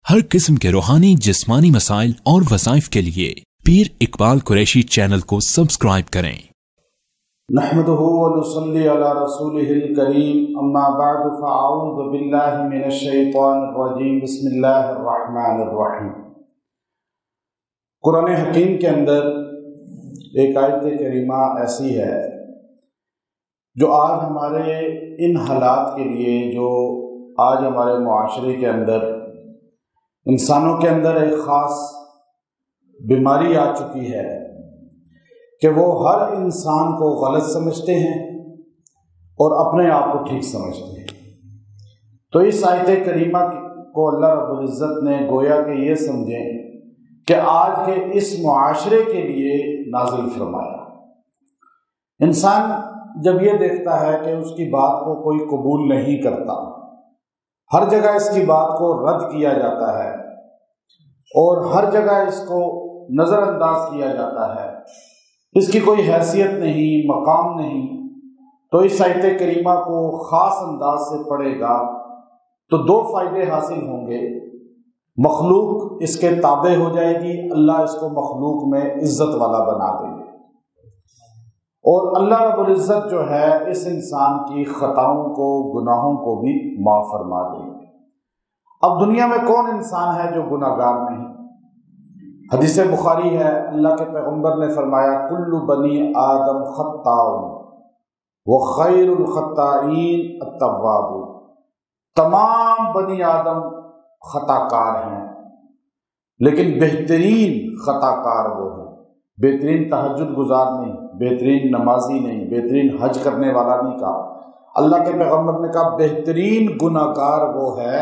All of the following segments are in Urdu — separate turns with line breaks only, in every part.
ہر قسم کے روحانی جسمانی مسائل اور وظائف کے لیے پیر اقبال قریشی چینل کو سبسکرائب کریں۔
نحمدہ ونصلی علی رسولہ الکریم، اما بعد فاعوذ باللہ من الشیطان الرجیم، بسم اللہ الرحمن الرحیم۔ قرآن حکیم کے اندر ایک آیت کریمہ ایسی ہے جو آج ہمارے ان حالات کے لیے، جو آج ہمارے معاشرے کے اندر انسانوں کے اندر ایک خاص بیماری آ چکی ہے کہ وہ ہر انسان کو غلط سمجھتے ہیں اور اپنے آپ کو ٹھیک سمجھتے ہیں۔ تو اس آیت کریمہ کو اللہ رب العزت نے گویا کہ یہ سمجھیں کہ آج کے اس معاشرے کے لیے نازل فرمایا۔ انسان جب یہ دیکھتا ہے کہ اس کی بات کو کوئی قبول نہیں کرتا، ہر جگہ اس کی بات کو رد کیا جاتا ہے اور ہر جگہ اس کو نظر انداز کیا جاتا ہے، اس کی کوئی حیثیت نہیں، مقام نہیں، تو اس آیت کریمہ کو خاص انداز سے پڑھے گا تو دو فائدے حاصل ہوں گے۔ مخلوق اس کے تابع ہو جائے گی، اللہ اس کو مخلوق میں عزت والا بنا دے گے، اور اللہ رب العزت جو ہے اس انسان کی خطاؤں کو، گناہوں کو بھی معاف فرما دے گے۔ اب دنیا میں کون انسان ہے جو گناہ گار نہیں؟ حدیث بخاری ہے، اللہ کے پیغمبر نے فرمایا، کل بنی آدم خطاء وخیر الخطائین التواب۔ تمام بنی آدم خطا کار ہیں، لیکن بہترین خطا کار وہ ہیں۔ بہترین تہجد گزار نہیں، بہترین نمازی نہیں، بہترین حج کرنے والا نہیں کہا۔ اللہ کے پیغمبر نے کہا بہترین گناہ گار وہ ہے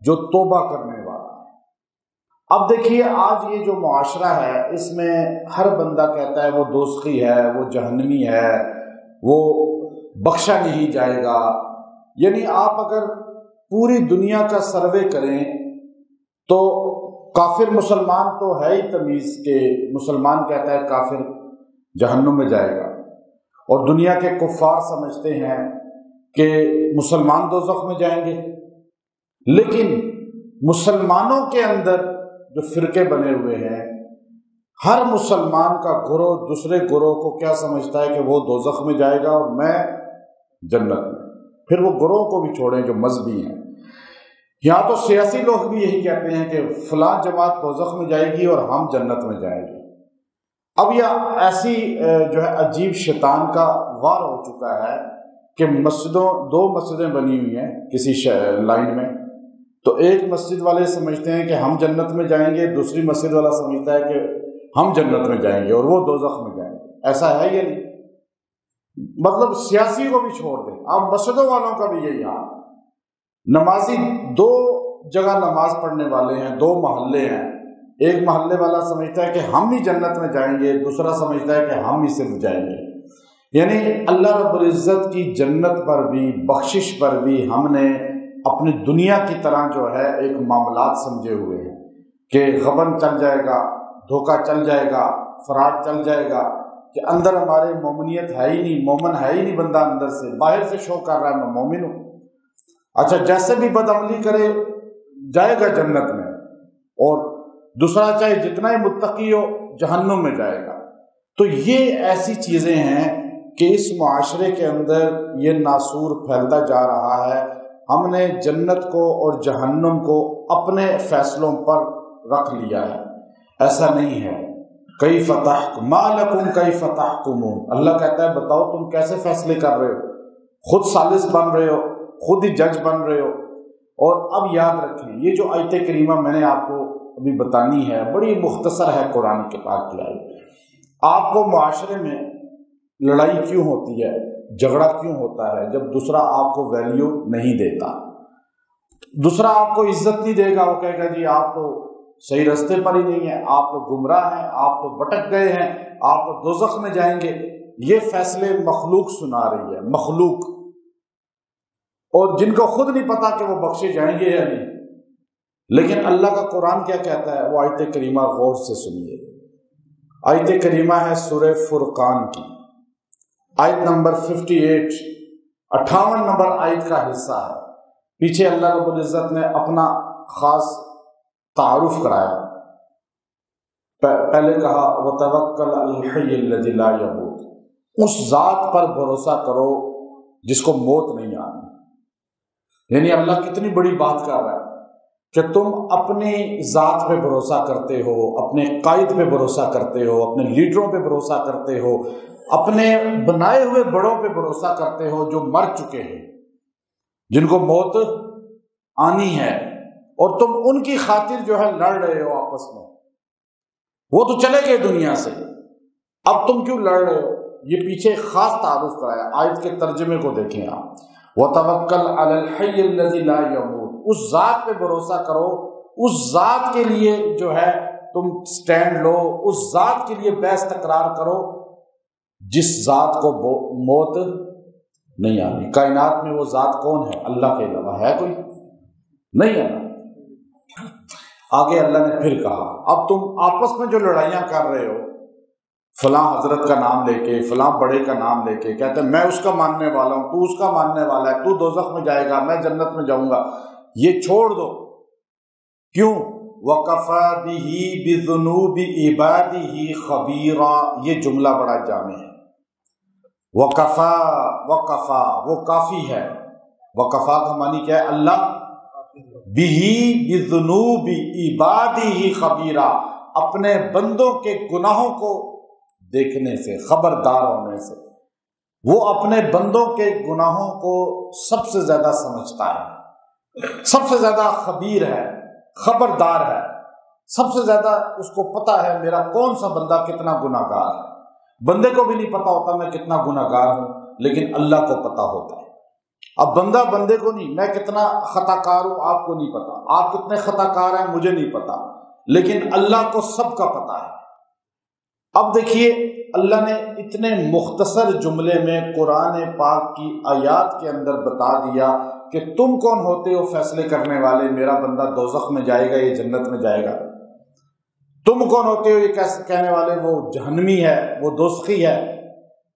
جو توبہ کرنے والا ہے۔ اب دیکھیے آج یہ جو معاشرہ ہے، اس میں ہر بندہ کہتا ہے وہ دوزخی ہے، وہ جہنمی ہے، وہ بخشا نہیں جائے گا۔ یعنی آپ اگر پوری دنیا کا سروے کریں تو کافر مسلمان تو ہے ہی تمیز کہ مسلمان کہتا ہے کافر جہنم میں جائے گا، اور دنیا کے کفار سمجھتے ہیں کہ مسلمان دوزخ میں جائیں گے۔ لیکن مسلمانوں کے اندر جو فرقے بنے ہوئے ہیں، ہر مسلمان کا گروہ دوسرے گروہ کو کیا سمجھتا ہے کہ وہ دوزخ میں جائے گا اور میں جنت میں۔ پھر وہ گروہ کو بھی چھوڑیں جو مذہبی ہیں، یہاں تو سیاسی لوگ بھی یہی کہتے ہیں کہ فلاں جماعت دوزخ میں جائے گی اور ہم جنت میں جائیں گے۔ اب یہ ایسی جو ہے عجیب شیطان کا وار ہو چکا ہے کہ دو مسجدیں بنی ہوئی ہیں کسی لائن میں، تو ایک مسجد والے سمجھتے ہیں کہ ہم جنت میں جائیں گے، دوسری مسجد والا سمجھتا ہے کہ ہم جنت میں جائیں گے اور وہ دوزخ میں جائیں گے۔ ایسا ہے یا نہیں؟ مطلب سیاسی کو بھی چھوڑ دیں، اب مسجدوں والوں کا بھی یہی حال۔ نمازی دو جگہ نماز پڑھنے والے ہیں، دو محلے ہیں، ایک محلے والا سمجھتا ہے کہ ہم ہی جنت میں جائیں گے، دوسرا سمجھتا ہے کہ ہم ہی صرف جائیں گے۔ یعنی اللہ رب العزت کی جنت پر بھی، بخشش پر بھی ہم نے اپنی دنیا کی طرح جو ہے ایک معاملات سمجھے ہوئے ہیں کہ غبن چل جائے گا، دھوکہ چل جائے گا، فراڈ چل جائے گا، کہ اندر ہمارے مومنیت ہے ہی نہیں، مومن ہے ہی نہیں بندہ، اندر سے باہر سے شو کر رہا ہے میں مومن ہوں۔ اچھا جیسے بھی بدعملی کرے جائے گا جنت میں، اور دوسرا چاہے جتنا ہی متقی ہو جہنم میں جائے گا۔ تو یہ ایسی چیزیں ہیں کہ اس معاشرے کے اندر یہ ناسور پھیلتا جا رہا ہے۔ ہم نے جنت کو اور جہنم کو اپنے فیصلوں پر رکھ لیا ہے، ایسا نہیں ہے۔ کیف تحکم ما لکم کیف تحکمون، اللہ کہتا ہے بتاؤ تم کیسے فیصلے کر رہے ہو، خود ثالث بن رہے ہو، خود ہی جج بن رہے ہو۔ اور اب یاد رکھیں یہ جو آیت کریمہ میں نے آپ کو ابھی بتانی ہے بڑی مختصر ہے، قرآن کے پاک کی آیت۔ آپ کو معاشرے میں لڑائی کیوں ہوتی ہے، جھگڑا کیوں ہوتا ہے؟ جب دوسرا آپ کو ویلیو نہیں دیتا، دوسرا آپ کو عزت نہیں دے گا، وہ کہے گا جی آپ تو صحیح رستے پر ہی نہیں ہیں، آپ تو گمراہ ہیں، آپ تو بھٹک گئے ہیں، آپ تو دوزخ میں جائیں گے۔ یہ فیصلے مخلوق سنا رہی ہے، مخلوق، اور جن کو خود نہیں پتا کہ وہ بخشے جائیں گے یا نہیں۔ لیکن اللہ کا قرآن کیا کہتا ہے، وہ آیت کریمہ غور سے سنیے۔ آیت کریمہ ہے سورہ فرقان کی، آیت نمبر 58، 58 نمبر آیت کا حصہ ہے۔ پیچھے اللہ رب العزت نے اپنا خاص تعارف کرایا. پہلے کہا وتوکل علی الحی الذی لا یموت، اس ذات پر بھروسہ کرو جس کو موت نہیں آنی. یعنی اللہ کتنی بڑی بات کر رہا ہے کہ تم اپنی ذات پہ بھروسہ کرتے ہو، اپنے قائد پہ بھروسہ کرتے ہو، اپنے لیڈروں پہ بھروسہ کرتے ہو، اپنے بنائے ہوئے بڑوں پہ بھروسہ کرتے ہو جو مر چکے ہیں، جن کو موت آنی ہے، اور تم ان کی خاطر جو ہے لڑ رہے ہو آپس میں. وہ تو چلے گئے دنیا سے، اب تم کیوں لڑ رہے ہو؟ یہ پیچھے خاص تعارف کرایا. آیت کے ترجمے کو دیکھیں آپ. وَتَوَكَّلْ عَلَى الْحَيِّ الَّذِي لَا يَمُوتُ، اس ذات پہ بھروسہ کرو، اس ذات کے لیے جو ہے تم سٹینڈ لو، اس ذات کے لیے بحث تکرار کرو جس ذات کو موت نہیں آنی. کائنات میں وہ ذات کون ہے؟ اللہ کے علاوہ ہے کوئی نہیں ہے نا. آگے اللہ نے پھر کہا اب تم آپس میں جو لڑائیاں کر رہے ہو، فلاں حضرت کا نام لے کے، فلاں بڑے کا نام لے کے، کہتے ہیں میں اس کا ماننے والا ہوں، تو اس کا ماننے والا ہے، تو دوزخ میں جائے گا، میں جنت میں جاؤں گا، یہ چھوڑ دو. کیوں؟ وَكَفَى بِهِ بِذُنُوبِ عِبَادِهِ خَبِيرًا. یہ جملہ بڑا جامع ہے. وَكَفَى وہ کافی ہے. وَكَفَى کا معنی کیا ہے؟ اللہ بِهِ بِذُنُوبِ عِبَادِهِ خَبِيرًا، اپنے بندوں کے گناہوں کو دیکھنے سے، خبردار ہونے سے. وہ اپنے بندوں کے گناہوں کو سب سے زیادہ سمجھتا ہے، سب سے زیادہ خبیر ہے، خبردار ہے، سب سے زیادہ اس کو پتا ہے میرا کون سا بندہ کتنا گناہ گار ہے. بندے کو بھی نہیں پتا ہوتا میں کتنا گناہ گار ہوں، لیکن اللہ کو پتا ہوتا ہے. اب بندہ بندے کو نہیں، میں کتنا خطا کار ہوں آپ کو نہیں پتا، آپ کتنے خطا کار ہیں مجھے نہیں پتا، لیکن اللہ کو سب کا پتا ہے. اب دیکھیے اللہ نے اتنے مختصر جملے میں قرآن پاک کی آیات کے اندر بتا دیا کہ تم کون ہوتے ہو فیصلے کرنے والے، میرا بندہ دوزخ میں جائے گا یا جنت میں جائے گا؟ تم کون ہوتے ہو یہ کہنے والے وہ جہنمی ہے، وہ دوزخی ہے؟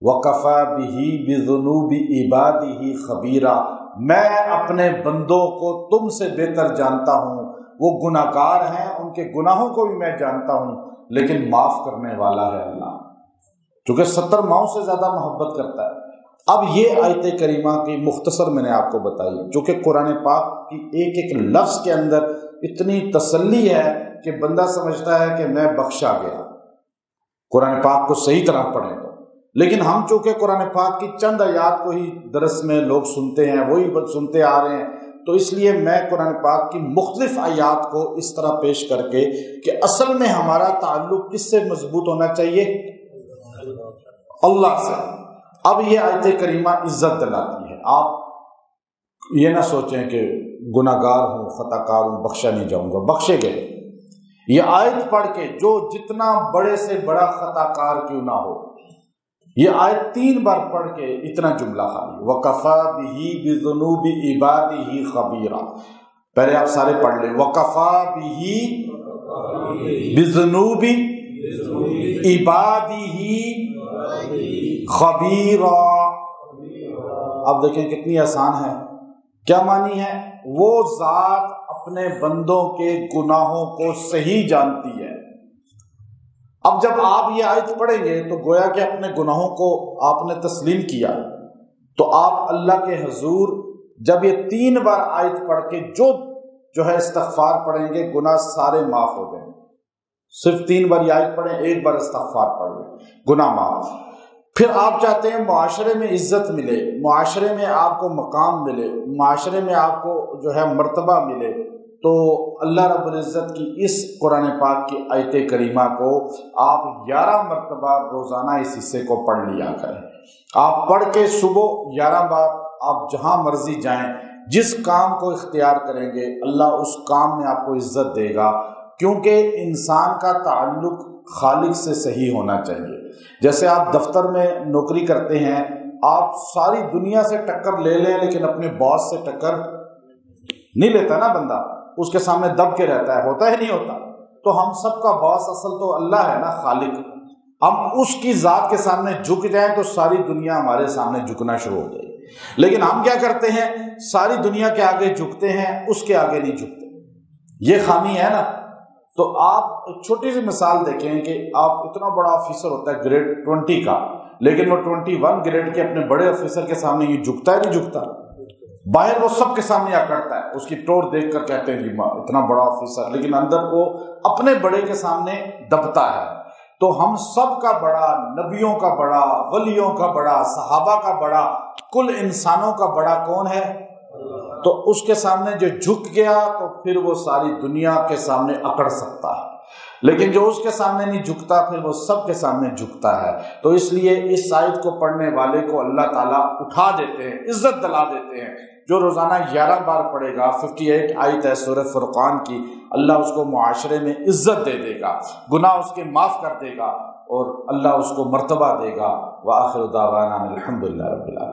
وَكَفَى بِهِ بِذُنُوبِ عِبَادِهِ خَبِيرًا، میں اپنے بندوں کو تم سے بہتر جانتا ہوں. وہ گناہ گار ہیں، ان کے گناہوں کو بھی میں جانتا ہوں، لیکن معاف کرنے والا ہے اللہ، چونکہ 70 ماؤں سے زیادہ محبت کرتا ہے. اب یہ آیت کریمہ کی مختصر میں نے آپ کو بتائی، چونکہ قرآن پاک کی ایک ایک لفظ کے اندر اتنی تسلی ہے کہ بندہ سمجھتا ہے کہ میں بخشا گیا قرآن پاک کو صحیح طرح پڑھیں تو. لیکن ہم چونکہ قرآن پاک کی چند آیات کو ہی درس میں لوگ سنتے ہیں، وہی سنتے آ رہے ہیں، تو اس لیے میں قرآن پاک کی مختلف آیات کو اس طرح پیش کر کے کہ اصل میں ہمارا تعلق کس سے مضبوط ہونا چاہیے؟ اللہ سے. اب یہ آیت کریمہ عزت دلاتی ہے. آپ یہ نہ سوچیں کہ گناہ گار ہوں، خطا کار ہوں، بخشا نہیں جاؤں گا، بخشے گئے. یہ آیت پڑھ کے جو جتنا بڑے سے بڑا خطا کار کیوں نہ ہو، یہ آیت 3 بار پڑھ کے اتنا جملہ خالی وَكَفَى بِهِ بِذُنُوبِ عِبَادِهِ خَبِيرًا. پہلے آپ سارے پڑھ لیں وَكَفَى بِهِ بِذُنُوبِ عِبَادِهِ خَبِيرًا. اب دیکھیں کتنی آسان ہے. کیا معنی ہے؟ وہ ذات اپنے بندوں کے گناہوں کو صحیح جانتی ہے. اب جب آپ یہ آیت پڑھیں گے تو گویا کہ اپنے گناہوں کو آپ نے تسلیم کیا، تو آپ اللہ کے حضور جب یہ 3 بار آیت پڑھ کے جو ہے استغفار پڑھیں گے، گناہ سارے معاف ہو جائیں گے. صرف 3 بار یہ آیت پڑھیں، 1 بار استغفار پڑھ لیں، گناہ معاف. پھر آپ چاہتے ہیں معاشرے میں عزت ملے، معاشرے میں آپ کو مقام ملے، معاشرے میں آپ کو جو ہے مرتبہ ملے، تو اللہ رب العزت کی اس قرآن پاک کی آیت کریمہ کو آپ 11 مرتبہ روزانہ اس حصے کو پڑھ لیا کریں. آپ پڑھ کے صبح 11 بار آپ جہاں مرضی جائیں، جس کام کو اختیار کریں گے اللہ اس کام میں آپ کو عزت دے گا، کیونکہ انسان کا تعلق خالق سے صحیح ہونا چاہیے. جیسے آپ دفتر میں نوکری کرتے ہیں، آپ ساری دنیا سے ٹکر لے لیں لیکن اپنے باس سے ٹکر نہیں لیتا نا بندہ، اس کے سامنے دب کے رہتا ہے، ہوتا ہے نہیں ہوتا. تو ہم سب کا باس اصل تو اللہ ہے نا، خالق. ہم اس کی ذات کے سامنے جھک جائیں تو ساری دنیا ہمارے سامنے جھکنا شروع ہو جائے. لیکن ہم کیا کرتے ہیں؟ ساری دنیا کے آگے جھکتے ہیں، اس کے آگے نہیں جھکتے. یہ خامی ہے نا. تو آپ ایک چھوٹی سی مثال دیکھیں کہ آپ اتنا بڑا آفیسر ہوتا ہے گریڈ 20 کا، لیکن وہ 21 گریڈ کے اپنے بڑے آفیسر کے سامنے یہ جھکتا ہے نہیں جھکتا؟ باہر وہ سب کے سامنے آ کرتا ہے، اس کی ٹور دیکھ کر کہتے ہیں جی اتنا بڑا آفیسر، لیکن اندر وہ اپنے بڑے کے سامنے دبتا ہے۔ تو ہم سب کا بڑا، نبیوں کا بڑا، ولیوں کا بڑا، صحابہ کا بڑا، کل انسانوں کا بڑا کون ہے؟ تو اس کے سامنے جو جھک گیا تو پھر وہ ساری دنیا کے سامنے اکڑ سکتا ہے، لیکن جو اس کے سامنے نہیں جھکتا پھر وہ سب کے سامنے جھکتا ہے۔ تو اس لیے اس آیت کو پڑھنے والے کو اللہ تعالیٰ اٹھا دیتے ہیں، عزت دلا دیتے ہیں۔ جو روزانہ 11 بار پڑھے گا، 58 آیت ہے سورہ فرقان کی، اللہ اس کو معاشرے میں عزت دے دے گا، گناہ اس کے معاف کر دے گا، اور اللہ اس کو مرتبہ دے گا۔ وآخر دعوانا الحمدللہ رب العالمین۔